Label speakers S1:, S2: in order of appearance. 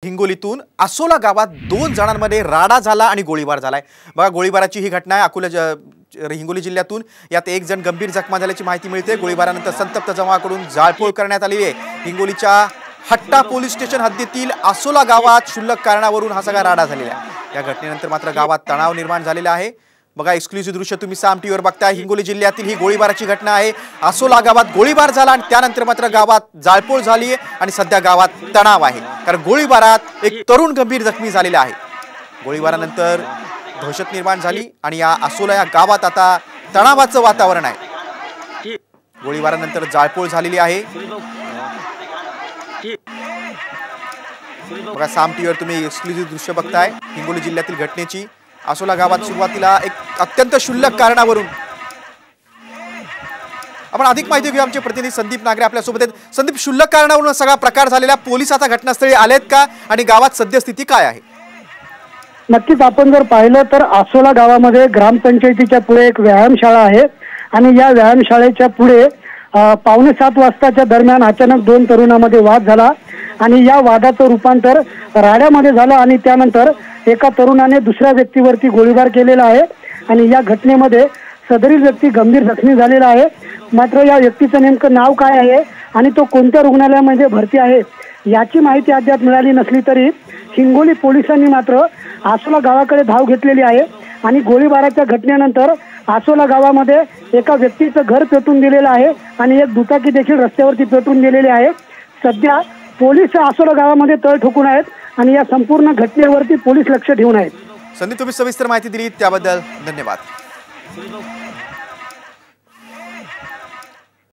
S1: हिंगोलीतून आसोला गावात 2 जणांमध्ये राडा झाला आणि गोळीबार झालाय। बघा, गोळीबाराची ही घटना आहे हिंगोली जिल्ह्यातून। यात एक जण गंभीर जखमा झाल्याची माहिती मिळते। गोळीबारानंतर संतप्त जमावाकडून जाळपोळ करण्यात आली आहे। हिंगोलीच्या हट्टा पोलीस स्टेशन हद्दीतील आसोला गावात क्षुल्लक कारणावरून हा सगळा राडा झालेला आहे। या घटनेनंतर मात्र गावात तणाव निर्माण झालेला आहे। बघा, एक्सक्लुसिव्ह दृश्य तुम्ही साम टीव्हीवर बघताय। हिंगोली जिल्ह्यातील ही गोळीबाराची घटना आहे। आसोला गावात गोळीबार झाला आणि त्यानंतर मात्र गावात जाळपोळ झाली आहे आणि सध्या गावात तणाव आहे, कारण गोळीबारात एक तरुण गंभीर जखमी झालेला आहे। गोळीबारानंतर दहशत निर्माण झाली आणि या आसोला या गावात आता तणावाचं वातावरण आहे। गोळीबारानंतर जाळपोळ झालेली आहे। बघा, साम टीव्हीवर तुम्ही एक्सक्लुसिव्ह दृश्य बघताय हिंगोली जिल्ह्यातील घटनेची। आसोला गावात सुरुवातीला एक अत्यंत क्षुल्लक कारणावरून आपण अधिक माहिती घेऊ। आमचे प्रतिनिधी संदीप नागरे आपल्या सोबत आहेत। संदीप, क्षुल्लक कारणावरून सगळा प्रकार झालेला, पोलीस आता घटनास्थळी आलेत का आणि गावात सद्यस्थिती काय आहे?
S2: नक्कीच आपण जर पाहिलं तर आसोला गावामध्ये ग्रामपंचायतीच्या पुढे एक व्यायामशाळा आहे आणि या व्यायामशाळेच्या पुढे 6:45 वाजताच्या दरम्यान अचानक 2 तरुणांमध्ये वाद झाला आणि या वादाचं रूपांतर राड्यामध्ये झालं आणि त्यानंतर एका तरुणाने दुसऱ्या व्यक्तीवरती गोळीबार केलेला आहे आणि या घटनेमध्ये सदरील व्यक्ती गंभीर जखमी झालेला आहे। मात्र या व्यक्तीचं नेमकं नाव काय आहे आणि तो कोणत्या रुग्णालयामध्ये भरती आहे याची माहिती अद्याप मिळाली नसली तरी हिंगोली पोलिसांनी मात्र आसोला गावाकडे धाव घेतलेली आहे आणि गोळीबाराच्या घटनेनंतर आसोला गावामध्ये एका व्यक्तीचं घर पेटून दिलेलं आहे आणि एक दुचाकी देखील रस्त्यावरती पेटून दिलेली आहे। सध्या पोलीस आसोला गावामध्ये तळ ठोकून आहेत आणि या संपूर्ण घटनेवरती पोलीस लक्ष ठेवून आहेत।
S1: संदीप, तुम्ही सविस्तर माहिती दिली त्याबद्दल धन्यवाद।